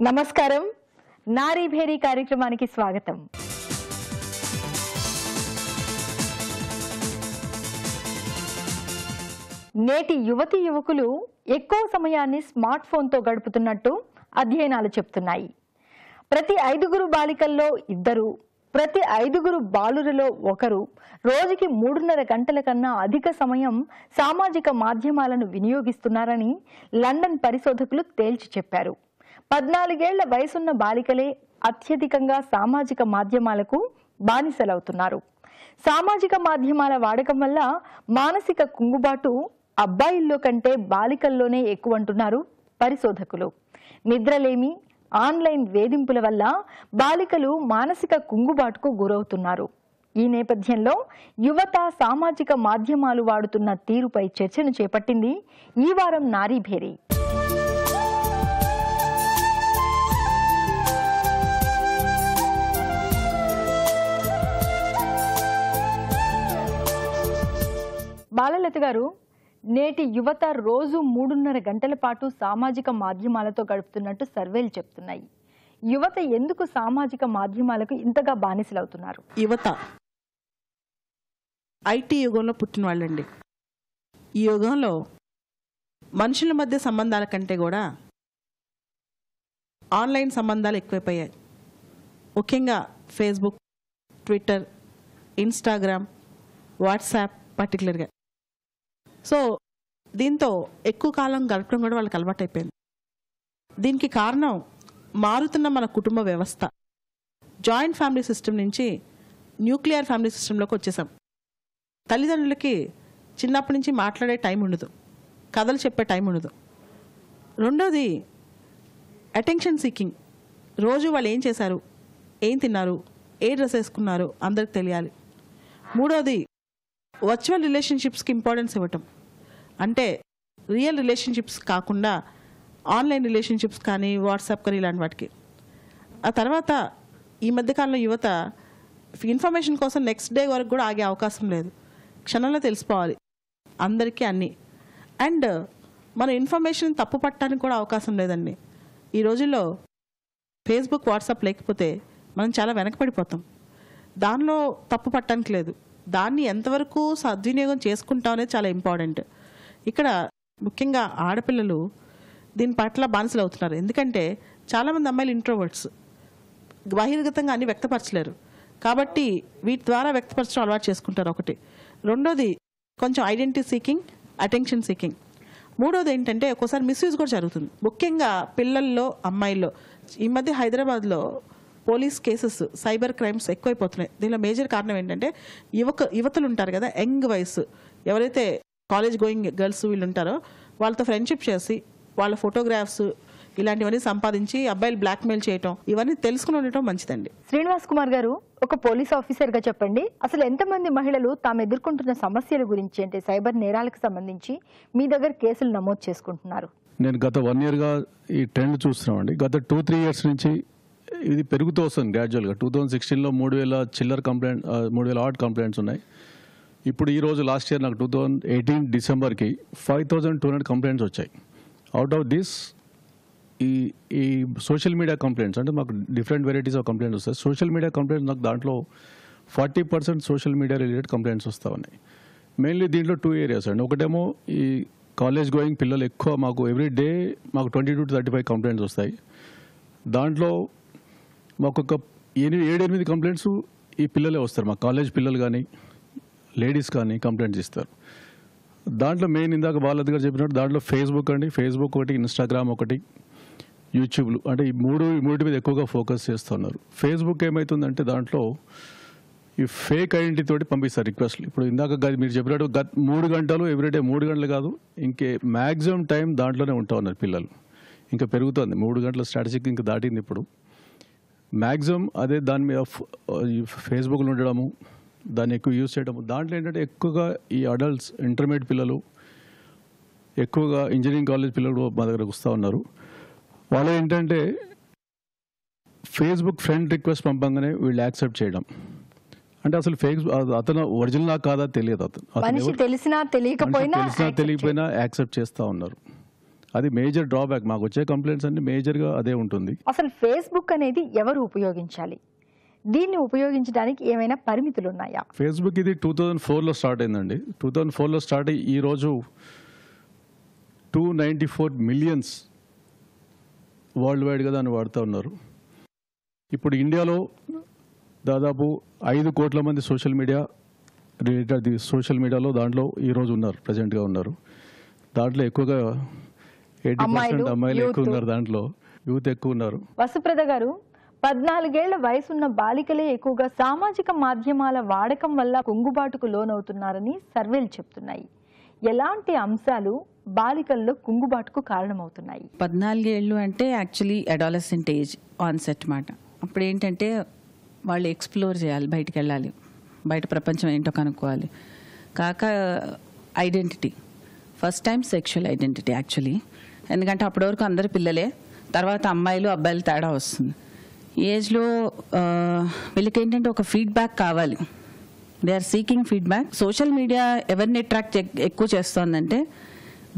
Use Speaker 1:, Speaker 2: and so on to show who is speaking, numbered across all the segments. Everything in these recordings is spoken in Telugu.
Speaker 1: నమస్కారం నారీ భేరీ కార్యక్రమానికి స్వాగతం. నేటి యువతీ యువకులు ఎక్కువ సమయాన్ని స్మార్ట్ ఫోన్తో గడుపుతున్నట్టు అధ్యయనాలు చెప్తున్నాయి. ప్రతి 5 బాలికల్లో 2, ప్రతి 5 బాలురలో 1 రోజుకి 3.5 గంటల కన్నా అధిక సమయం సామాజిక మాధ్యమాలను వినియోగిస్తున్నారని లండన్ పరిశోధకులు తేల్చి చెప్పారు. 14 ఏళ్ల వయసున్న బాలికలే అత్యధికంగా సామాజిక మాధ్యమాలకు బానిసలవుతున్నారు. సామాజిక మాధ్యమాల వాడకం వల్ల మానసిక కుంగుబాటు అబ్బాయిల్లో కంటే బాలికల్లోనే ఎక్కువంటున్నారు పరిశోధకులు. నిద్రలేమి, ఆన్లైన్ వేధింపుల వల్ల బాలికలు మానసిక కుంగుబాటుకు గురవుతున్నారు. ఈ నేపథ్యంలో యువత సామాజిక మాధ్యమాలు వాడుతున్న తీరుపై చర్చను చేపట్టింది ఈ వారం నారీ భేరీ. బాలలత గారు, నేటి యువత రోజు 3.5 గంటల పాటు సామాజిక మాధ్యమాలతో గడుపుతున్నట్టు సర్వేలు చెప్తున్నాయి. యువత ఎందుకు సామాజిక మాధ్యమాలకు ఇంతగా బానిసలవుతున్నారు?
Speaker 2: యువత ఐటీ యుగంలో పుట్టిన వాళ్ళండి. ఈ యుగంలో మనుషుల మధ్య సంబంధాల కంటే కూడా ఆన్లైన్ సంబంధాలు ఎక్కువైపోయాయి. ముఖ్యంగా ఫేస్బుక్, ట్విట్టర్, ఇన్స్టాగ్రామ్, వాట్సాప్ పర్టికులర్గా. సో దీంతో ఎక్కువ కాలం గడపడం కూడా వాళ్ళకి అలవాటు అయిపోయింది. దీనికి కారణం మారుతున్న మన కుటుంబ వ్యవస్థ. జాయింట్ ఫ్యామిలీ సిస్టమ్ నుంచి న్యూక్లియర్ ఫ్యామిలీ సిస్టంలోకి వచ్చేసాం. తల్లిదండ్రులకి చిన్నప్పటి నుంచి మాట్లాడే టైం ఉండదు, కథలు చెప్పే టైం ఉండదు. రెండోది అటెన్షన్ సీకింగ్. రోజు వాళ్ళు ఏం చేశారు, ఏం తిన్నారు, ఏ డ్రెస్ వేసుకున్నారు అందరికి తెలియాలి. మూడోది వర్చువల్ రిలేషన్షిప్స్కి ఇంపార్టెన్స్ ఇవ్వటం. అంటే రియల్ రిలేషన్షిప్స్ కాకుండా ఆన్లైన్ రిలేషన్షిప్స్ కానీ వాట్సాప్ కానీ ఇలాంటి వాటికి. ఆ తర్వాత ఈ మధ్యకాలంలో యువత ఇన్ఫర్మేషన్ కోసం నెక్స్ట్ డే వరకు కూడా ఆగే అవకాశం లేదు. క్షణంలో తెలిసిపోవాలి అందరికీ అన్నీ. అండ్ మన ఇన్ఫర్మేషన్ తప్పు పట్టడానికి కూడా అవకాశం లేదండి. ఈ రోజుల్లో ఫేస్బుక్, వాట్సాప్ లేకపోతే మనం చాలా వెనకపడిపోతాం. దానిలో తప్పు పట్టడానికి లేదు. దాన్ని ఎంతవరకు సద్వినియోగం చేసుకుంటాం అనేది చాలా ఇంపార్టెంట్. ఇక్కడ ముఖ్యంగా ఆడపిల్లలు దీని పట్ల బానిసలు అవుతున్నారు. ఎందుకంటే చాలామంది అమ్మాయిలు ఇంట్రోవర్ట్స్, బహిర్గతంగా అన్ని వ్యక్తపరచలేరు. కాబట్టి వీటి ద్వారా వ్యక్తపరచడం అలవాటు చేసుకుంటారు ఒకటి. రెండోది కొంచెం ఐడెంటిటీ సీకింగ్, అటెన్షన్ సీకింగ్. మూడోది ఏంటంటే ఒక్కోసారి మిస్యూజ్ కూడా జరుగుతుంది, ముఖ్యంగా పిల్లల్లో, అమ్మాయిల్లో. ఈ మధ్య హైదరాబాద్లో పోలీస్ కేసెస్, సైబర్ క్రైమ్స్ ఎక్కువైపోతున్నాయి. దీనిలో మేజర్ కారణం ఏంటంటే యువతలు ఉంటారు కదా, యంగ్ వయసు, ఎవరైతే కాలేజ్ గోయింగ్ గర్ల్స్ వీళ్ళు ఉంటారో వాళ్ళతో ఫ్రెండ్షిప్ చేసి వాళ్ళ ఫోటోగ్రాఫ్స్ ఇలాంటివన్నీ సంపాదించి అబ్బాయిలు బ్లాక్మెయిల్ చేయటం, ఇవన్నీ తెలుసుకుని ఉండటం మంచిదండి.
Speaker 1: శ్రీనివాస్ కుమార్ గారు, ఒక పోలీస్ ఆఫీసర్గా చెప్పండి, అసలు ఎంతమంది మహిళలు తాము ఎదుర్కొంటున్న సమస్యల గురించి, అంటే సైబర్ నేరాలకు సంబంధించి మీ దగ్గర కేసులు నమోదు చేసుకుంటున్నారు?
Speaker 3: నేను గత 1 yearగా ఈ ట్రెండ్ చూస్తున్నామండి. గత 2-3 years నుంచి ఇది పెరుగుతూ వస్తుంది గ్రాడ్యువల్గా. 2016లో 3,000 చిల్లర కంప్లైంట్, 3,000 ఆడ్ కంప్లైంట్స్ ఉన్నాయి. ఇప్పుడు ఈరోజు లాస్ట్ ఇయర్ నాకు 2018 డిసెంబర్కి 5,200 కంప్లైంట్స్ వచ్చాయి. అవుట్ ఆఫ్ దిస్ ఈ సోషల్ మీడియా కంప్లైంట్స్, అంటే మాకు డిఫరెంట్ వెరైటీస్ ఆఫ్ కంప్లైంట్స్ వస్తాయి. సోషల్ మీడియా కంప్లైంట్స్ నాకు దాంట్లో 40% సోషల్ మీడియా రిలేటెడ్ కంప్లైంట్స్ వస్తూ ఉన్నాయి. మెయిన్లీ దీంట్లో 2 areas అండి. ఒకటేమో ఈ కాలేజ్ గోయింగ్ పిల్లలు ఎక్కువ, మాకు ఎవ్రీ డే మాకు 20 to 35 కంప్లైంట్స్ వస్తాయి. దాంట్లో మాకు ఒక 7-8 కంప్లైంట్స్ ఈ పిల్లలే వస్తారు. మా కాలేజ్ పిల్లలు కానీ లేడీస్ కానీ కంప్లైంట్స్ ఇస్తారు. దాంట్లో మెయిన్ ఇందాక బాలద్ గారు చెప్పినట్టు దాంట్లో ఫేస్బుక్ అండి, ఫేస్బుక్ ఒకటి, ఇన్స్టాగ్రామ్ ఒకటి, యూట్యూబ్లు, అంటే ఈ మూడింటి మీద ఎక్కువగా ఫోకస్ చేస్తున్నారు. ఫేస్బుక్ ఏమవుతుందంటే దాంట్లో ఈ ఫేక్ ఐడెంటిటీ తోటి పంపిస్తారు రిక్వెస్ట్లు. ఇప్పుడు ఇందాక మీరు చెప్పినట్టు 3 గంటలు ఎవ్రీడే, 3 గంటలు కాదు, ఇంకే మ్యాక్సిమం టైం దాంట్లోనే ఉంటా ఉన్నారు పిల్లలు. ఇంకా పెరుగుతుంది, 3 గంటల స్ట్రాటజిక్ ఇంకా దాటింది ఇప్పుడు. మ్యాక్సిమం అదే దాని మీద ఫేస్బుక్లో ఉండడము, దాన్ని ఎక్కువ యూజ్ చేయడము. దాంట్లో ఏంటంటే ఎక్కువగా ఈ అడల్ట్స్, ఇంటర్మీడియట్ పిల్లలు, ఎక్కువగా ఇంజనీరింగ్ కాలేజ్ పిల్లలు మా దగ్గరకు వస్తూ ఉన్నారు. వాళ్ళు ఏంటంటే ఫేస్బుక్ ఫ్రెండ్ రిక్వెస్ట్ పంపంగానే వీళ్ళు యాక్సెప్ట్ చేయడం. అంటే అసలు ఫేస్బుక్ అతను ఒరిజినల్ కాదా తెలియదు. అతను తెలిసినా తెలియకపోయినా యాక్సెప్ట్ చేస్తూ ఉన్నారు. అది మేజర్ డ్రాబ్యాక్. మాకు వచ్చే కంప్లైంట్స్ అన్ని మేజర్గా అదే ఉంటుంది.
Speaker 1: అసలు ఫేస్బుక్ అనేది ఎవరు ఉపయోగించాలి? దీన్ని ఉపయోగించడానికి ఏమైనా పరిమితులు ఉన్నాయా?
Speaker 3: ఫేస్బుక్ ఇది 2004లో స్టార్ట్ అయిందండి. 2004లో స్టార్ట్ అయ్యి ఈరోజు 294 మిలియన్స్ వరల్డ్ వైడ్గా దాన్ని వాడుతూ ఉన్నారు. ఇప్పుడు ఇండియాలో దాదాపు 5 కోట్ల మంది సోషల్ మీడియాలో దాంట్లో ఈరోజు ఉన్నారు, ప్రజెంట్గా ఉన్నారు. దాంట్లో ఎక్కువగా 80% అమ్మాయిలు ఎక్కువ ఉన్నారు, దాంట్లో యూత్ ఎక్కువ ఉన్నారు.
Speaker 1: వసుప్రద గారు, 14 ఏళ్ల వయసున్న బాలికలే ఎక్కువగా సామాజిక మాధ్యమాల వాడకం వల్ల కుంగుబాటుకు లోనవుతున్నారని సర్వేలు చెప్తున్నాయి. ఎలాంటి అంశాలు బాలికల్లో కుంగుబాటుకు కారణమవుతున్నాయి?
Speaker 4: 14 ఏళ్ళు అంటే యాక్చువల్లీ అడాలసెంట్ ఏజ్ ఆన్సెట్ మాట. అప్పుడు ఏంటంటే వాళ్ళు ఎక్స్ప్లోర్ చేయాలి, బయటికి వెళ్ళాలి, బయట ప్రపంచం ఏంటో కనుక్కోవాలి. కాక identity, first time sexual identity actually. ఎందుకంటే అప్పటి వరకు అందరు పిల్లలే, తర్వాత అమ్మాయిలు అబ్బాయిలు తేడా వస్తుంది. ఈ ఏజ్లో వీళ్ళకి ఏంటంటే ఒక ఫీడ్బ్యాక్ కావాలి, they are seeking feedback. Social media ఎవరిని అట్రాక్ట్ ఎక్కువ చేస్తోందంటే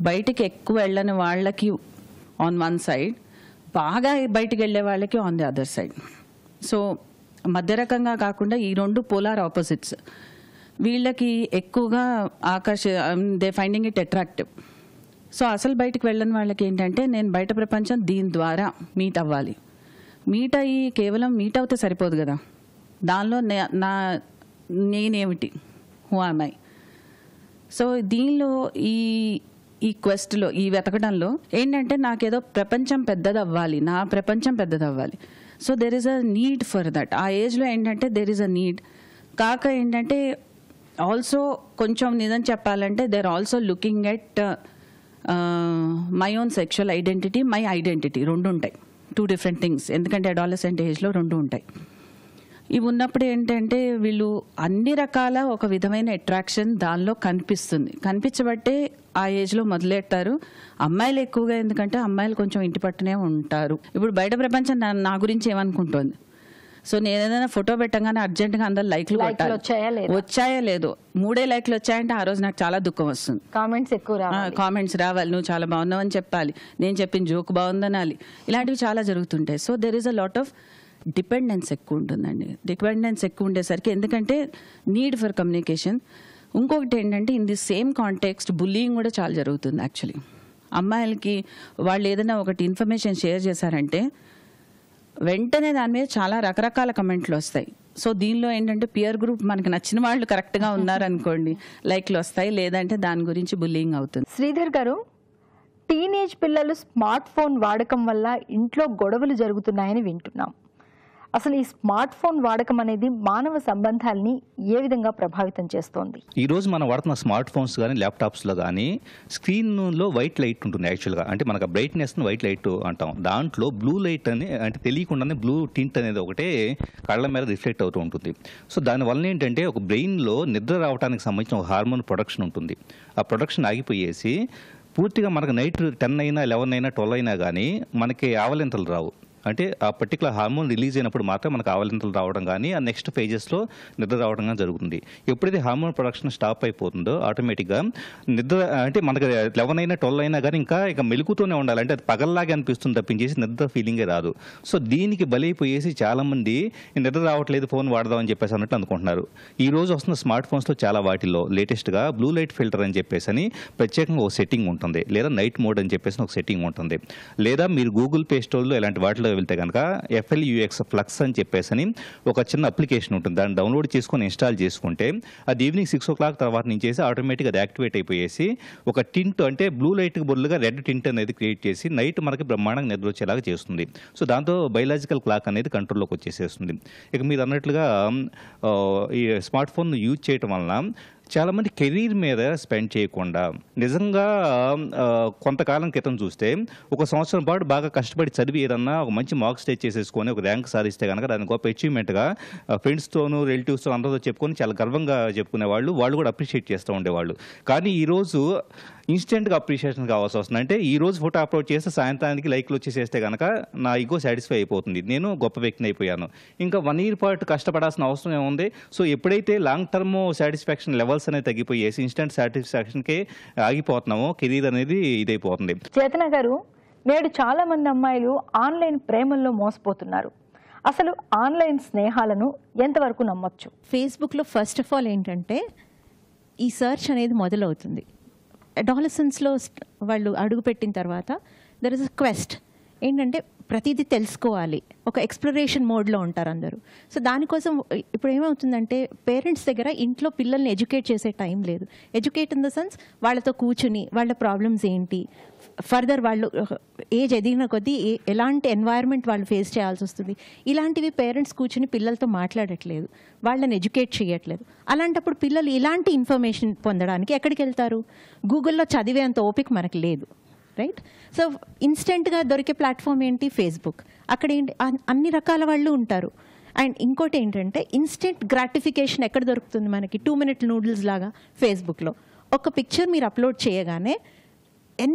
Speaker 4: బయటికి ఎక్కువ వెళ్ళని వాళ్ళకి ఆన్ వన్ సైడ్, బాగా బయటికి వెళ్ళే వాళ్ళకి on the other side. So మధ్య రకంగా కాకుండా ఈ రెండు పోలార్ ఆపోజిట్స్ వీళ్ళకి ఎక్కువగా they finding it attractive. So అసలు బయటికి వెళ్ళని వాళ్ళకి ఏంటంటే నేను బయట ప్రపంచం దీని ద్వారా మీట్ అవ్వాలి. మీట్ అయ్యి కేవలం మీట్ అవుతే సరిపోదు కదా, దానిలో నేనేమిటి, హూ ఆమ్ ఐ. సో దీనిలో ఈ క్వెస్ట్లో, ఈ వెతకడంలో ఏంటంటే నాకేదో ప్రపంచం పెద్దదవ్వాలి, నా ప్రపంచం పెద్దదవ్వాలి. So there is a need for that. ఆ ఏజ్లో ఏంటంటే దెర్ ఈస్ అ నీడ్. కాక ఏంటంటే ఆల్సో కొంచెం నిజం చెప్పాలంటే they are also looking at my own sexual identity, my identity, రెండు ఉంటాయి, 2 డిఫరెంట్ థింగ్స్. ఎందుకంటే అడాలసెంట్ ఏజ్లో 2 ఉంటాయి. ఇవి ఉన్నప్పుడు ఏంటంటే వీళ్ళు అన్ని రకాల ఒక విధమైన అట్రాక్షన్ దానిలో కనిపించబట్టే ఆ ఏజ్లో మొదలెడతారు. అమ్మాయిలు ఎక్కువగా, ఎందుకంటే అమ్మాయిలు కొంచెం ఇంటి పట్టునే ఉంటారు. ఇప్పుడు బయట ప్రపంచం నా గురించి ఏమనుకుంటోంది. సో నేను ఏదైనా ఫోటో పెట్టగానే అర్జెంట్గా అందరు లైక్లు కొట్టాలి, వచ్చాయా లేదు. 3 లైక్లు వచ్చాయంటే ఆ రోజు నాకు చాలా దుఃఖం వస్తుంది. కామెంట్స్ రావాలి, నువ్వు చాలా బాగున్నావు అని చెప్పాలి, నేను చెప్పిన జోక్ బాగుందనాలి, ఇలాంటివి చాలా జరుగుతుంటాయి. So there is a lot of dependence ఎక్కువ ఉంటుందండి. డిపెండెన్స్ ఎక్కువ ఉండేసరికి, ఎందుకంటే నీడ్ ఫర్ కమ్యూనికేషన్. ఇంకొకటి ఏంటంటే in the same context bullying కూడా చాలా జరుగుతుంది యాక్చువల్లీ. అమ్మాయిలకి వాళ్ళు ఏదైనా ఒకటి ఇన్ఫర్మేషన్ షేర్ చేశారంటే వెంటనే దాని మీద చాలా రకరకాల కమెంట్లు వస్తాయి. సో దీనిలో ఏంటంటే పియర్ గ్రూప్ మనకి నచ్చిన వాళ్ళు కరెక్ట్గా ఉన్నారనుకోండి, లైక్లు వస్తాయి, లేదంటే దాని గురించి బుల్లింగ్ అవుతుంది.
Speaker 1: శ్రీధర్ గారు, టీనేజ్ పిల్లలు స్మార్ట్ ఫోన్ వాడకం వల్ల ఇంట్లో గొడవలు జరుగుతున్నాయని వింటున్నాం. అసలు ఈ స్మార్ట్ ఫోన్ వాడకం అనేది మానవ సంబంధాలని ఏ విధంగా ప్రభావితం చేస్తోంది?
Speaker 5: ఈ రోజు మనం వాడుతున్న స్మార్ట్ ఫోన్స్ కానీ ల్యాప్టాప్స్లో కానీ స్క్రీన్లో వైట్ లైట్ ఉంటుంది యాక్చువల్గా. అంటే మనకు బ్రైట్నెస్ వైట్ లైట్ అంటాం. దాంట్లో బ్లూ లైట్ అని, అంటే తెలియకుండానే బ్లూ టింట్ అనేది ఒకటే కళ్ళ మీద రిఫ్లెక్ట్ అవుతూ ఉంటుంది. సో దానివల్ల ఏంటంటే ఒక బ్రెయిన్లో నిద్ర రావడానికి సంబంధించిన ఒక హార్మోన్ ప్రొడక్షన్ ఉంటుంది. ఆ ప్రొడక్షన్ ఆగిపోయేసి పూర్తిగా మనకు నైట్ 10 అయినా 11 అయినా 12 అయినా కానీ మనకి ఆవలింతలు రావు. అంటే ఆ పర్టికులర్ హార్మోన్ రిలీజ్ అయినప్పుడు మాత్రం మనకు ఆవలింతలు రావడం కానీ ఆ నెక్స్ట్ ఫేజెస్లో నిద్ర రావడం కానీ జరుగుతుంది. ఎప్పుడైతే హార్మోన్ ప్రొడక్షన్ స్టాప్ అయిపోతుందో ఆటోమేటిక్గా నిద్ర, అంటే మనకు 11 అయినా 12 అయినా కానీ ఇక మెలుకుతూనే ఉండాలి. అంటే అది పగల్లాగే అనిపిస్తుంది తప్పించేసి నిద్ర ఫీలింగే రాదు. సో దీనికి బలైపోయేసి చాలామంది నిద్ర రావట్లేదు ఫోన్ వాడదామని చెప్పేసి అన్నట్టు అనుకుంటున్నారు. ఈ రోజు వస్తున్న స్మార్ట్ ఫోన్స్లో చాలా వాటిల్లో లేటెస్ట్గా బ్లూ లైట్ ఫిల్టర్ అని చెప్పేసి అని ప్రత్యేకంగా ఒక సెట్టింగ్ ఉంటుంది, లేదా నైట్ మోడ్ అని చెప్పేసి ఒక సెట్టింగ్ ఉంటుంది. లేదా మీరు గూగుల్ ప్లే స్టోర్లో ఇలాంటి వాటిలో వెళ్తే కనుక FLUX ఫ్లక్స్ అని చెప్పేసి అని ఒక చిన్న అప్లికేషన్ ఉంటుంది. దాన్ని డౌన్లోడ్ చేసుకొని ఇన్స్టాల్ చేసుకుంటే అది ఈవినింగ్ 6 o'clock తర్వాత నుంచి ఆటోమేటిక్గా అది యాక్టివేట్ అయిపోయేసి ఒక టింట్, అంటే బ్లూ లైట్కి బదులుగా రెడ్ టింట్ అనేది క్రియేట్ చేసి నైట్ మనకి బ్రహ్మాండంగా నిద్ర వచ్చేలాగా చేస్తుంది. సో దాంతో బయలాజికల్ క్లాక్ అనేది కంట్రోల్లోకి వచ్చేసేస్తుంది. ఇక మీరు అన్నట్లుగా ఈ స్మార్ట్ ఫోన్ యూజ్ చేయటం వలన చాలామంది కెరీర్ మీద స్పెండ్ చేయకుండా, నిజంగా కొంతకాలం క్రితం చూస్తే 1 సంవత్సరం పాటు బాగా కష్టపడి చదివి ఏదన్నా ఒక మంచి మార్క్స్ స్టేజ్ చేసేసుకొని ఒక ర్యాంక్ సాధిస్తే కనుక దాని గొప్ప అచీవ్మెంట్గా ఫ్రెండ్స్తోనూ రిలేటివ్స్తో అందరితో చెప్పుకొని చాలా గర్వంగా చెప్పుకునేవాళ్ళు, వాళ్ళు కూడా అప్రిషియేట్ చేస్తూ ఉండేవాళ్ళు. కానీ ఈరోజు ఇన్స్టెంట్గా అప్రిషియేషన్ కావాల్సి వస్తుంది. అంటే ఈ రోజు ఫోటో అప్లోడ్ చేస్తే సాయంత్రానికి లైక్లు వచ్చేసేస్తే కనుక నా ఈగో సాటిస్ఫై అయిపోతుంది, నేను గొప్ప వ్యక్తిని అయిపోయాను. ఇంకా 1 year పాటు కష్టపడాల్సిన అవసరం ఏముంది? సో ఎప్పుడైతే లాంగ్ టర్మ్ సాటిస్ఫాక్షన్ లెవెల్స్ అనేది తగ్గిపోయేసి ఇన్స్టెంట్ సాటిస్ఫాక్షన్కే ఆగిపోతున్నామో కెరీర్ అనేది ఇదైపోతుంది.
Speaker 1: చేతన గారు, నేడు చాలా మంది అమ్మాయిలు ఆన్లైన్ ప్రేమల్లో మోసపోతున్నారు. అసలు ఆన్లైన్ స్నేహాలను ఎంతవరకు నమ్మొచ్చు?
Speaker 6: ఫేస్బుక్లో ఫస్ట్ ఆఫ్ ఆల్ ఏంటంటే ఈ సర్చ్ అనేది మొదలవుతుంది. అడాలసెన్స్లో వాళ్ళు అడుగుపెట్టిన తర్వాత దర్ ఇస్ అ క్వెస్ట్ ఏంటంటే ప్రతిదీ తెలుసుకోవాలి, ఒక ఎక్స్ప్లోరేషన్ మోడ్లో ఉంటారు అందరూ. సో దానికోసం ఇప్పుడు ఏమవుతుందంటే పేరెంట్స్ దగ్గర ఇంట్లో పిల్లల్ని ఎడ్యుకేట్ చేసే టైం లేదు. ఎడ్యుకేట్ ఇన్ ద సెన్స్ వాళ్ళతో కూర్చుని వాళ్ళ ప్రాబ్లమ్స్ ఏంటి, ఫర్దర్ వాళ్ళు ఏజ్ ఎదిగిన కొద్దీ ఎలాంటి ఎన్వైర్న్మెంట్ వాళ్ళు ఫేస్ చేయాల్సి వస్తుంది, ఇలాంటివి పేరెంట్స్ కూర్చుని పిల్లలతో మాట్లాడట్లేదు, వాళ్ళని ఎడ్యుకేట్ చేయట్లేదు. అలాంటప్పుడు పిల్లలు ఇలాంటి ఇన్ఫర్మేషన్ పొందడానికి ఎక్కడికి వెళ్తారు? గూగుల్లో చదివే అంత ఓపిక మనకు లేదు, రైట్? సో ఇన్స్టెంట్గా దొరికే ప్లాట్ఫామ్ ఏంటి? ఫేస్బుక్. అక్కడ ఏంటి అన్ని రకాల వాళ్ళు ఉంటారు. అండ్ ఇంకోటి ఏంటంటే ఇన్స్టెంట్ గ్రాటిఫికేషన్ ఎక్కడ దొరుకుతుంది మనకి? 2 minute నూడిల్స్ లాగా ఫేస్బుక్లో ఒక పిక్చర్ మీరు అప్లోడ్ చేయగానే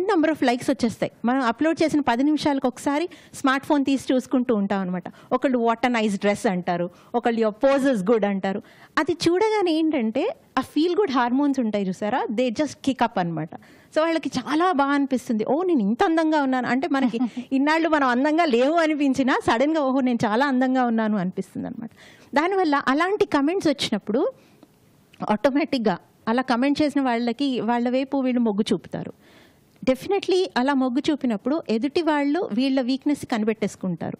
Speaker 6: నెంబర్ ఆఫ్ లైక్స్ వచ్చేస్తాయి. మనం అప్లోడ్ చేసిన 10 నిమిషాలకు ఒకసారి స్మార్ట్ ఫోన్ తీసి చూసుకుంటూ ఉంటాం అనమాట. ఒకళ్ళు వాట్ అ నైస్ డ్రెస్ అంటారు, ఒకళ్ళు యువర్ పోజెస్ గుడ్ అంటారు. అది చూడగానే ఏంటంటే ఆ ఫీల్ గుడ్ హార్మోన్స్ ఉంటాయి చూసారా, దే జస్ట్ కిక్ అప్ అనమాట. సో వాళ్ళకి చాలా బాగా అనిపిస్తుంది, ఓ నేను ఇంత అందంగా ఉన్నాను అంటే. మనకి ఇన్నాళ్ళు మనం అందంగా లేవు అనిపించినా సడన్గా ఓహో నేను చాలా అందంగా ఉన్నాను అనిపిస్తుంది అనమాట. దానివల్ల అలాంటి కమెంట్స్ వచ్చినప్పుడు ఆటోమేటిక్గా అలా కమెంట్ చేసిన వాళ్ళకి వాళ్ళ వైపు వీళ్ళు మొగ్గు చూపుతారు. డెఫినెట్లీ అలా మొగ్గు చూపినప్పుడు ఎదుటి వాళ్ళు వీళ్ళ వీక్నెస్ కనిపెట్టేసుకుంటారు.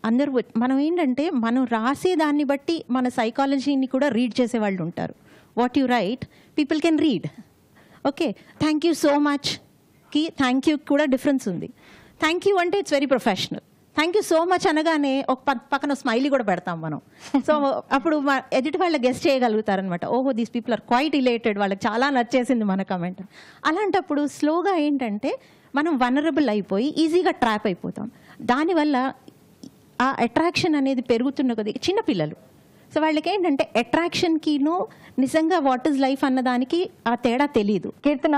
Speaker 6: అందరూ మనం ఏంటంటే మనం రాసే దాన్ని బట్టి మన సైకాలజీని కూడా రీడ్ చేసే వాళ్ళు ఉంటారు. What you write people can read. Okay, thank you so మచ్కి థ్యాంక్ యూ కూడా డిఫరెన్స్ ఉంది. థ్యాంక్ యూ అంటే it's very professional. Thank you so much అనగానే ఒక పక్కన స్మైలీ కూడా పెడతాం మనం. సో అప్పుడు ఎదుటి వాళ్ళ గెస్ట్ చేయగలుగుతారనమాట, ఓహో these people are quite related, వాళ్ళకి చాలా నచ్చేసింది మన కమెంట్. అలాంటప్పుడు స్లోగా ఏంటంటే మనం వనరబుల్ అయిపోయి ఈజీగా ట్రాప్ అయిపోతాం. దానివల్ల ఆ అట్రాక్షన్ అనేది పెరుగుతున్న కొద్ది చిన్నపిల్లలు. సో వాళ్ళకి ఏంటంటే అట్రాక్షన్కిను నిజంగా వాట్ ఈజ్ లైఫ్ అన్నదానికి ఆ తేడా తెలియదు.
Speaker 1: కీర్తన,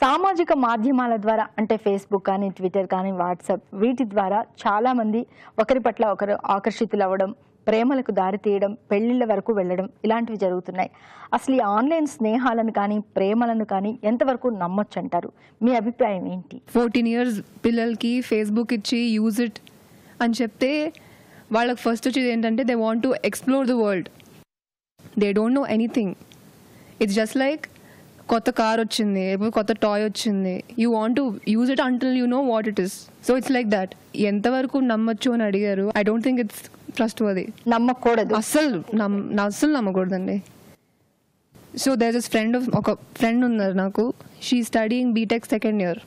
Speaker 1: సామాజిక మాధ్యమాల ద్వారా అంటే ఫేస్బుక్ కానీ, ట్విట్టర్ కానీ, వాట్సాప్, వీటి ద్వారా చాలామంది ఒకరి పట్ల ఒకరు ఆకర్షితులు అవ్వడం, ప్రేమలకు దారి తీయడం, పెళ్లిళ్ళ వరకు వెళ్ళడం ఇలాంటివి జరుగుతున్నాయి. అసలు ఈ ఆన్లైన్ స్నేహాలను కానీ ప్రేమలను కానీ ఎంతవరకు నమ్మొచ్చు అంటారు? మీ అభిప్రాయం ఏంటి?
Speaker 7: 14 years పిల్లలకి ఫేస్బుక్ ఇచ్చి యూజ్ ఇట్ అని చెప్తే వాళ్ళకి ఫస్ట్ వచ్చేది ఏంటంటే they want to explore the world. They don't know anything. It's just like కొత్త కార్ వచ్చింది, కొత్త టాయ్ వచ్చింది, you want to use it until you know what it is. So it's like that. ఎంతవరకు నమ్మచ్చు అని అడిగారు. I don't think it's trustworthy.
Speaker 1: నమ్మకూడదు,
Speaker 7: అస్సలు నమ్మకూడదండి. సో దేర్ ఇస్ ఒక ఫ్రెండ్ ఉన్నారు నాకు, she studying BTech 2nd year.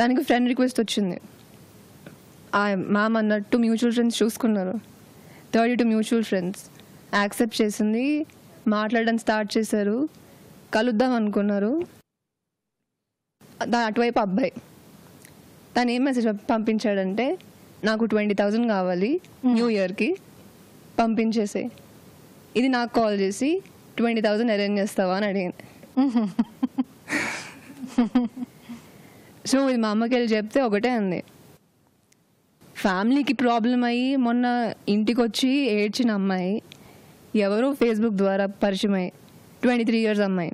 Speaker 7: దానికి ఫ్రెండ్ రిక్వెస్ట్ వచ్చింది. మ్యామ్ అన్నట్టు మ్యూచువల్ ఫ్రెండ్స్ చూసుకున్నారు. 32 మ్యూచువల్ ఫ్రెండ్స్ యాక్సెప్ట్ చేసింది, మాట్లాడడం స్టార్ట్ చేశారు, కలుద్దాం అనుకున్నారు. అటువైపు అబ్బాయి తను ఏం మెసేజ్ పంపించాడంటే నాకు 20,000 కావాలి న్యూ ఇయర్కి, పంపించేసే. ఇది నాకు కాల్ చేసి 20,000 అరేంజ్ చేస్తావా అని అడిగింది. సో ఇది మా అమ్మకి వెళ్ళి చెప్తే ఒకటే అంది, ఫ్యామిలీకి ప్రాబ్లం అయ్యి మొన్న ఇంటికి వచ్చి ఏడ్చిన అమ్మాయి ఎవరో ఫేస్బుక్ ద్వారా పరిచయం అయ్యి 23 years అమ్మాయి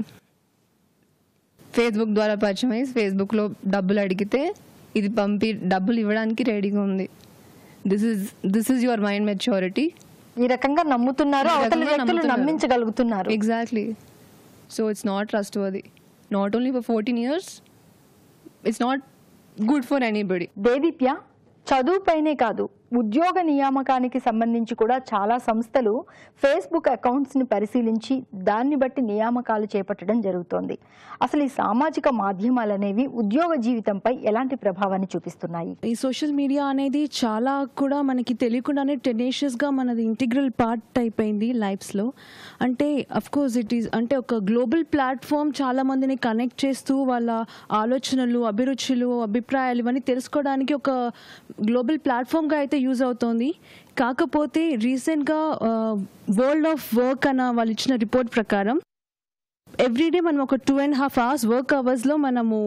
Speaker 7: ఫేస్బుక్ ద్వారా పరిచయం అయ్యి ఫేస్బుక్లో డబ్బులు అడిగితే ఇది డబ్బులు ఇవ్వడానికి రెడీగా ఉంది. This is your mind maturity.
Speaker 1: ఈ రకంగా నమ్ముతున్నారు, అవతల వ్యక్తులు నమ్మించగలుగుతున్నారు.
Speaker 7: Exactly. So it's not trustworthy. Not only for 14 years, it's not good for anybody.
Speaker 1: Deedeepya, చదువుపైనే కాదు ఉద్యోగ నియామకానికి సంబంధించి కూడా చాలా సంస్థలు ఫేస్బుక్ అకౌంట్స్ని పరిశీలించి దాన్ని బట్టి నియామకాలు చేపట్టడం జరుగుతోంది. అసలు ఈ సామాజిక మాధ్యమాలు అనేవి ఉద్యోగ జీవితంపై ఎలాంటి ప్రభావాన్ని చూపిస్తున్నాయి?
Speaker 2: ఈ సోషల్ మీడియా అనేది చాలా కూడా మనకి తెలియకుండానే టెనేషియస్గా మనది ఇంటిగ్రల్ పార్ట్ అయిపోయింది లైఫ్స్లో. అంటే అఫ్కోర్స్ ఇట్ ఈస్ అంటే ఒక గ్లోబల్ ప్లాట్ఫామ్, చాలా మందిని కనెక్ట్ చేస్తూ వాళ్ళ ఆలోచనలు, అభిరుచులు, అభిప్రాయాలు ఇవన్నీ తెలుసుకోవడానికి ఒక గ్లోబల్ ప్లాట్ఫామ్గా అయితే యూజ్ అవుతోంది. కాకపోతే రీసెంట్గా వరల్డ్ ఆఫ్ వర్క్ అన్న వాళ్ళు ఇచ్చిన రిపోర్ట్ ప్రకారం
Speaker 8: ఎవ్రీడే మనం ఒక 2.5 hours వర్క్ అవర్స్లో మనము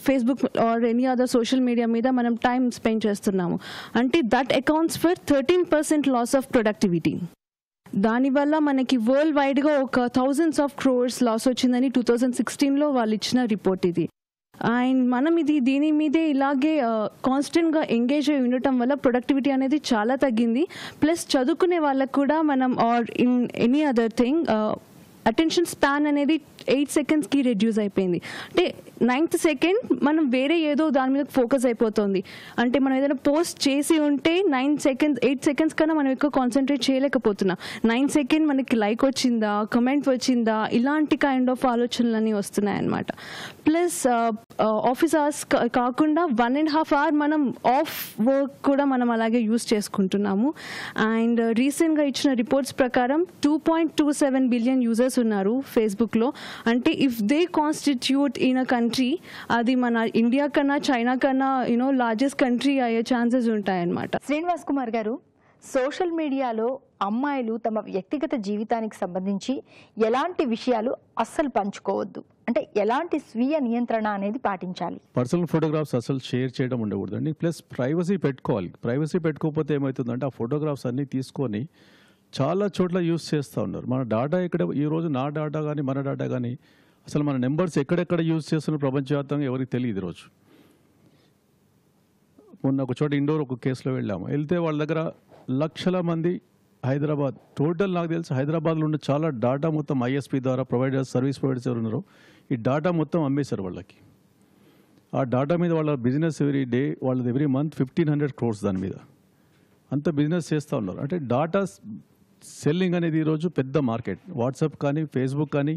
Speaker 8: Facebook or any other social media మీద మనం టైం స్పెండ్ చేస్తున్నాము. అంటే that accounts for 13% loss of productivity. దానివల్ల మనకి వరల్డ్ వైడ్గా ఒక thousands of crores లాస్ వచ్చిందని 2016లో వాళ్ళు ఇచ్చిన రిపోర్ట్ ఇది. అండ్ మనం దీని మీదే ఇలాగే కాన్స్టెంట్గా ఎంగేజ్ అయి ఉండటం వల్ల ప్రొడక్టివిటీ అనేది చాలా తగ్గింది. ప్లస్ చదువుకునే వాళ్ళకు కూడా మనం or in any other thing attention span అనేది 8 secondsకి రెడ్యూస్ అయిపోయింది. అంటే 9th second మనం వేరే ఏదో దాని మీద ఫోకస్ అయిపోతుంది. అంటే మనం ఏదైనా పోస్ట్ చేసి ఉంటే 8 seconds కన్నా మనం ఎక్కువ కాన్సన్ట్రేట్ చేయలేకపోతున్నాం. 9 second మనకి లైక్ వచ్చిందా, కమెంట్ వచ్చిందా, ఇలాంటి కైండ్ ఆఫ్ ఆలోచనలన్నీ వస్తున్నాయి అన్నమాట. ప్లస్ ఆఫీస్ అవర్స్ కాకుండా 1.5 hour మనం ఆఫ్ వర్క్ కూడా మనం అలాగే యూస్ చేసుకుంటున్నాము. అండ్ రీసెంట్గా ఇచ్చిన రిపోర్ట్స్ ప్రకారం 2.27 billion యూజర్స్ ఉన్నారు ఫేస్బుక్లో. అంటే if they constitute in a country, అది మన ఇండియా కన్నా చైనా కన్నా లార్జెస్ట్ కంట్రీ అయ్యే ఛాన్సెస్ ఉంటాయన్నమాట.
Speaker 1: శ్రీనివాస్ కుమార్ గారు, సోషల్ మీడియాలో అమ్మాయిలు తమ వ్యక్తిగత జీవితానికి సంబంధించి ఎలాంటి విషయాలు అస్సలు పంచుకోవద్దు, అంటే ఎలాంటి స్వీయ నియంత్రణ అనేది పాటించాలి?
Speaker 3: పర్సనల్ ఫోటోగ్రాఫ్స్ అసలు షేర్ చేయడం ఉండకూడదండి. ప్లస్ ప్రైవసీ పెట్టుకోవాలి. ప్రైవసీ పెట్టుకోకపోతే ఏమవుతుందంటే ఆ ఫోటోగ్రాఫ్స్ అన్నీ తీసుకొని చాలా చోట్ల యూస్ చేస్తూ ఉన్నారు. మన డాటా ఇక్కడ ఈరోజు నా డాటా కానీ మన డాటా కానీ అసలు మన నెంబర్స్ ఎక్కడెక్కడ యూజ్ చేస్తున్న ప్రపంచవ్యాప్తంగా ఎవరికి తెలియదు. ఈరోజు మొన్న ఒక చోట ఇండోర్ ఒక కేసులో వెళ్తే వాళ్ళ దగ్గర లక్షల మంది హైదరాబాద్ టోటల్ నాకు తెలిసి హైదరాబాద్లో ఉన్న చాలా డాటా మొత్తం ఐఎస్పీ ద్వారా సర్వీస్ ప్రొవైడర్స్ ఎవరు ఉన్నారో ఈ డాటా మొత్తం అమ్మేశారు వాళ్ళకి. ఆ డాటా మీద వాళ్ళ బిజినెస్ ఎవ్రీ డే వాళ్ళది ఎవ్రీ మంత్ 1,500 crores దాని మీద అంత బిజినెస్ చేస్తూ ఉన్నారు. అంటే డాటా సెల్లింగ్ అనేది ఈరోజు పెద్ద మార్కెట్. వాట్సాప్ కానీ ఫేస్బుక్ కానీ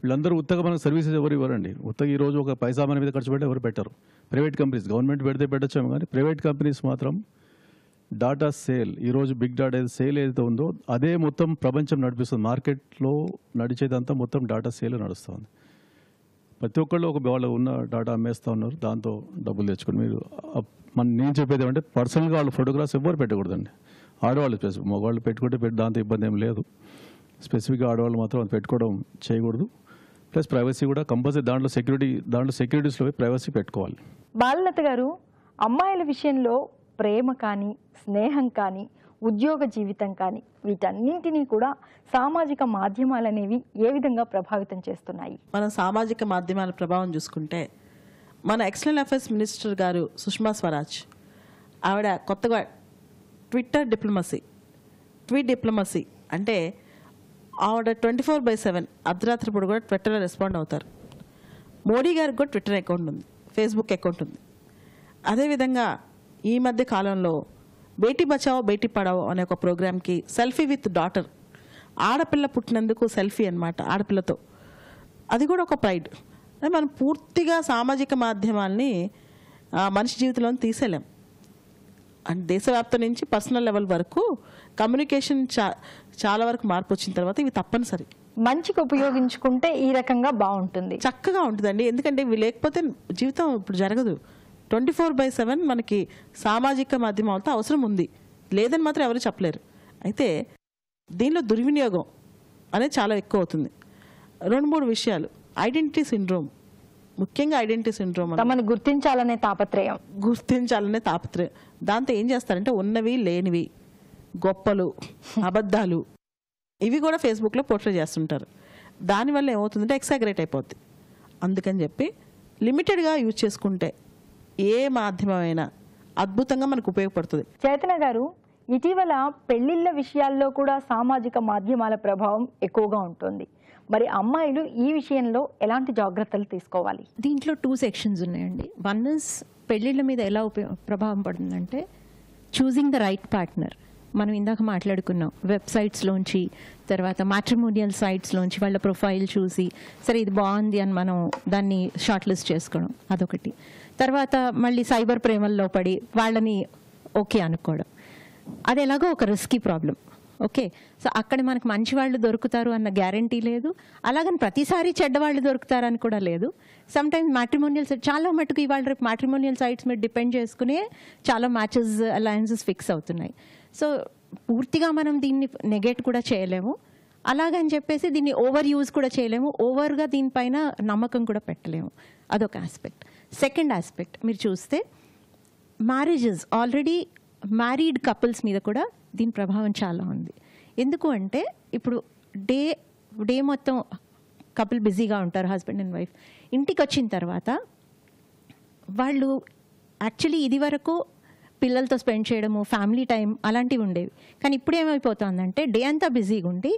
Speaker 3: వీళ్ళందరూ ఉత్తగా మనకు సర్వీసెస్ ఎవరు ఇవ్వరండి. ఉత్తగా ఈరోజు ఒక పైసా మన మీద ఖర్చు పెట్టి ఎవరు పెట్టరు. ప్రైవేట్ కంపెనీస్, గవర్నమెంట్ పెడితే పెట్టచ్చేమో కానీ ప్రైవేట్ కంపెనీస్ మాత్రం డాటా సేల్, ఈరోజు బిగ్ డాటా సేల్ ఏదైతే ఉందో అదే మొత్తం ప్రపంచం నడిపిస్తుంది. మార్కెట్లో నడిచేదంతా మొత్తం డాటా సేల్ నడుస్తుంది. ప్రతి ఒక్కళ్ళు వాళ్ళ ఉన్న డాటా అమ్మేస్తూ ఉన్నారు, దాంతో డబ్బులు తెచ్చుకొని మీరు నేను చెప్పేది ఏమంటే పర్సనల్గా వాళ్ళు ఫోటోగ్రాఫ్స్ ఎవరు పెట్టకూడదండి. ఆడవాళ్ళు మగవాళ్ళు పెట్టుకుంటే దాంతో ఇబ్బంది ఏం లేదు. స్పెసిఫిక్గా ఆడవాళ్ళు మాత్రం అది పెట్టుకోవడం చేయకూడదు. ప్లస్ ప్రైవసీ కూడా కంపల్సరీ దాంట్లో సెక్యూరిటీస్లో ప్రైవసీ పెట్టుకోవాలి.
Speaker 1: బాలలత గారు, అమ్మాయిల విషయంలో ప్రేమ కానీ స్నేహం కానీ ఉద్యోగ జీవితం కానీ వీటన్నింటినీ కూడా సామాజిక మాధ్యమాలు అనేవి ఏ విధంగా ప్రభావితం చేస్తున్నాయి?
Speaker 2: మనం సామాజిక మాధ్యమాల ప్రభావం చూసుకుంటే మన ఎక్స్టర్నల్ అఫైర్స్ మినిస్టర్ గారు సుష్మా స్వరాజ్ ఆవిడ కొత్తగా ట్వీట్ డిప్లొమసీ అంటే ఆవిడ 24/7 అర్ధరాత్రి పూట కూడా ట్విట్టర్లో రెస్పాండ్ అవుతారు. మోడీ గారికి కూడా ట్విట్టర్ అకౌంట్ ఉంది, ఫేస్బుక్ అకౌంట్ ఉంది. అదేవిధంగా ఈ మధ్య కాలంలో బేటీ బచావో బేటీ పడావో అనే ఒక ప్రోగ్రామ్కి సెల్ఫీ విత్ డాటర్, ఆడపిల్ల పుట్టినందుకు సెల్ఫీ అన్నమాట ఆడపిల్లతో, అది కూడా ఒక ప్రైడ్. మనం పూర్తిగా సామాజిక మాధ్యమాల్ని మనిషి జీవితంలో తీసేలేం. అండ్ దేశవ్యాప్తం నుంచి పర్సనల్ లెవెల్ వరకు కమ్యూనికేషన్ చాలా వరకు మార్పు వచ్చిన తర్వాత ఇవి తప్పనిసరి.
Speaker 1: మంచిగా ఉపయోగించుకుంటే ఈ రకంగా బాగుంటుంది,
Speaker 2: చక్కగా ఉంటుందండి. ఎందుకంటే ఇవి లేకపోతే జీవితం ఇప్పుడు జరగదు. 24/7 మనకి సామాజిక మాధ్యమాలతో అవసరం ఉంది, లేదని మాత్రం ఎవరు చెప్పలేరు. అయితే దీనిలో దుర్వినియోగం అనేది చాలా ఎక్కువ అవుతుంది. 2-3 విషయాలు. ఐడెంటిటీ సిండ్రోమ్, ముఖ్యంగా ఐడెంటిటీ సిండ్రోమ్,
Speaker 1: తమను గుర్తించాలనే తాపత్రయం.
Speaker 2: దాంతో ఏం చేస్తారంటే ఉన్నవి లేనివి, గొప్పలు, అబద్ధాలు ఇవి కూడా ఫేస్బుక్లో పోర్ట్రే చేస్తుంటారు. దానివల్ల ఏమవుతుందంటే ఎక్సాగరేట్ అయిపోద్ది. అందుకని చెప్పి లిమిటెడ్గా యూజ్ చేసుకుంటే ఏ మాధ్యమమైనా అద్భుతంగా మనకు ఉపయోగపడుతుంది.
Speaker 1: చైతన్య గారు, ఇటీవల పెళ్లిళ్ళ విషయాల్లో కూడా సామాజిక మాధ్యమాల ప్రభావం ఎక్కువగా ఉంటుంది. మరి అమ్మాయిలు ఈ విషయంలో ఎలాంటి జాగ్రత్తలు తీసుకోవాలి?
Speaker 6: దీంట్లో 2 sections ఉన్నాయండి. వన్ ఇస్ పెళ్ళిళ్ళ మీద ఎలా ప్రభావం పడుతుందంటే చూసింగ్ ద రైట్ పార్ట్నర్. మనం ఇందాక మాట్లాడుకున్నాం, వెబ్సైట్స్లోంచి తర్వాత మ్యాట్రిమోనియల్ సైట్స్లోంచి వాళ్ళ ప్రొఫైల్ చూసి సరే ఇది బాగుంది అని మనం దాన్ని షార్ట్ లిస్ట్ చేసుకోవడం అదొకటి. తర్వాత మళ్ళీ సైబర్ ప్రేమల్లో పడి వాళ్ళని ఓకే అనుకోవడం, అది ఎలాగో ఒక రిస్కీ ప్రాబ్లం. ఓకే, సో అక్కడ మనకు మంచి వాళ్ళు దొరుకుతారు అన్న గ్యారంటీ లేదు, అలాగని ప్రతిసారి చెడ్డవాళ్ళు దొరుకుతారని కూడా లేదు. సమ్ టైమ్స్ మ్యాట్రిమోనియల్ సైట్ చాలా మటుకు ఇవాళ రేపు మ్యాట్రిమోనియల్ సైట్స్ మీద డిపెండ్ చేసుకునే చాలా మ్యాచెస్ అలయన్సెస్ ఫిక్స్ అవుతున్నాయి. సో పూర్తిగా మనం దీన్ని నెగెట్ కూడా చేయలేము. అలాగని చెప్పేసి దీన్ని ఓవర్ యూజ్ కూడా చేయలేము, ఓవర్గా దీనిపైన నమ్మకం కూడా పెట్టలేము. అదొక ఆస్పెక్ట్. సెకండ్ ఆస్పెక్ట్ మీరు చూస్తే మ్యారేజెస్, ఆల్రెడీ మ్యారీడ్ కపుల్స్ మీద కూడా దీని ప్రభావం చాలా ఉంది. ఎందుకు అంటే ఇప్పుడు డే మొత్తం కపుల్ బిజీగా ఉంటారు, హస్బెండ్ అండ్ వైఫ్. ఇంటికి వచ్చిన తర్వాత వాళ్ళు యాక్చువల్లీ ఇది వరకు పిల్లలతో స్పెండ్ చేయడము, ఫ్యామిలీ టైం అలాంటివి ఉండేవి. కానీ ఇప్పుడు ఏమైపోతుందంటే డే అంతా బిజీగా ఉండి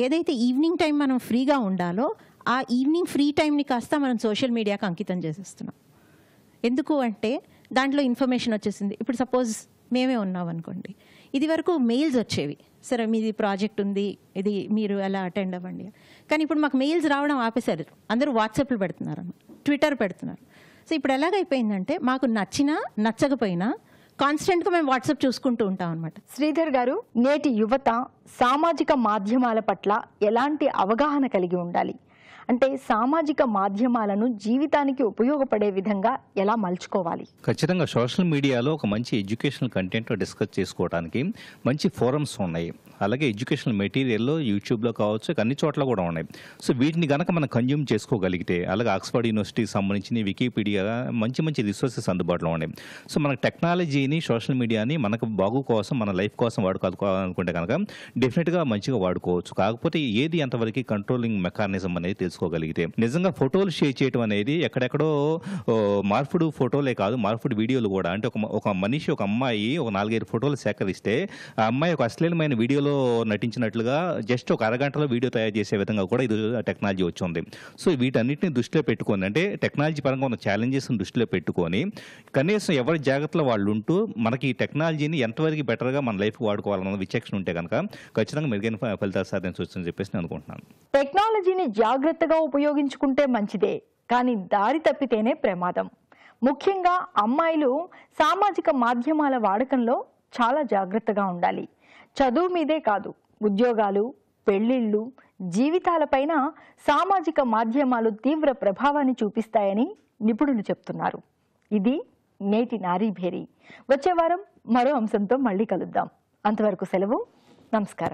Speaker 6: ఏదైతే ఈవినింగ్ టైం మనం ఫ్రీగా ఉండాలో ఆ ఈవినింగ్ ఫ్రీ టైంని కాస్త మనం సోషల్ మీడియాకి అంకితం చేసేస్తున్నాం. ఎందుకు అంటే దాంట్లో ఇన్ఫర్మేషన్ వచ్చేసింది. ఇప్పుడు సపోజ్ మేమే ఉన్నాం అనుకోండి, ఇది వరకు మెయిల్స్ వచ్చేవి, సరే మీది ప్రాజెక్ట్ ఉంది, ఇది మీరు ఎలా అటెండ్ అవ్వండి. కానీ ఇప్పుడు మాకు మెయిల్స్ రావడం ఆపేశారు, అందరూ వాట్సాప్లు పెడుతున్నారు, ట్విట్టర్ పెడుతున్నారు. సో ఇప్పుడు ఎలాగైపోయిందంటే మాకు నచ్చినా నచ్చకపోయినా కాన్స్టెంట్గా మేము వాట్సాప్ చూసుకుంటూ ఉంటాం అనమాట.
Speaker 1: శ్రీధర్ గారు, నేటి యువత సామాజిక మాధ్యమాల పట్ల ఎలాంటి అవగాహన కలిగి ఉండాలి? అంటే సామాజిక మాధ్యమాలను జీవితానికి ఉపయోగపడే విధంగా ఎలా మలుచుకోవాలి?
Speaker 5: ఖచ్చితంగా సోషల్ మీడియాలో ఒక మంచి ఎడ్యుకేషనల్ కంటెంట్ డిస్కస్ చేసుకోవడానికి మంచి ఫోరమ్స్ ఉన్నాయి. అలాగే ఎడ్యుకేషనల్ మెటీరియల్లో యూట్యూబ్లో కావచ్చు, అన్ని చోట్ల కూడా ఉన్నాయి. సో వీటిని కనుక మనం కన్జ్యూమ్ చేసుకోగలిగితే, అలాగే ఆక్స్ఫర్డ్ యూనివర్సిటీకి సంబంధించిన వికీపీడియా మంచి మంచి రిసోర్సెస్ అందుబాటులో ఉన్నాయి. సో మనకు టెక్నాలజీని, సోషల్ మీడియాని మనకు బాగు కోసం, మన లైఫ్ కోసం వాడుకోవాలనుకుంటే కనుక డెఫినెట్గా మంచిగా వాడుకోవచ్చు. కాకపోతే ఏది అంతవరకు కంట్రోలింగ్ మెకానిజం అనేది తెలుసుకోగలిగితే, నిజంగా ఫోటోలు షేర్ చేయడం అనేది ఎక్కడెక్కడో మార్పుడు ఫోటోలే కాదు, మార్పుడు వీడియోలు కూడా. అంటే ఒక మనిషి, ఒక అమ్మాయి ఒక 4-5 ఫోటోలు సేకరిస్తే ఆ అమ్మాయి ఒక అశ్లీలమైన వీడియోలో నటించినట్లుగా జస్ట్ ఒక అరగంటలో వీడియో తయారు చేసే విధంగా కూడా ఇది టెక్నాలజీ వచ్చింది. సో వీటన్నిటిని దృష్టిలో పెట్టుకొని, అంటే టెక్నాలజీ పరంగా ఉన్న ఛాలెంజెస్ని దృష్టిలో పెట్టుకొని కనీసం ఎవరి జాగ్రత్తలో వాళ్ళు ఉంటూ మనకి ఈ టెక్నాలజీని ఎంతవరకు బెటర్గా మన లైఫ్ వాడుకోవాలన్న విచక్షణ ఉంటే కనుక ఖచ్చితంగా మెరుగైన ఫలితాలు సాధించవచ్చని చెప్పేసి నేను అనుకుంటున్నాను.
Speaker 1: టెక్నాలజీని జాగ్రత్తగా ఉపయోగించుకుంటే మంచిదే, కానీ దారి తప్పితేనే ప్రమాదం. ముఖ్యంగా అమ్మాయిలు సామాజిక మాధ్యమాల వాడకంలో చాలా జాగ్రత్తగా ఉండాలి. చదువు మీదే కాదు, ఉద్యోగాలు, పెళ్లిళ్ళు, జీవితాలపైన సామాజిక మాధ్యమాలు తీవ్ర ప్రభావాన్ని చూపిస్తాయని నిపుణులు చెప్తున్నారు. ఇది నేటి నారీభేరి. వచ్చే వారం మరో అంశంతో మళ్ళీ కలుద్దాం. అంతవరకు సెలవు. నమస్కారం.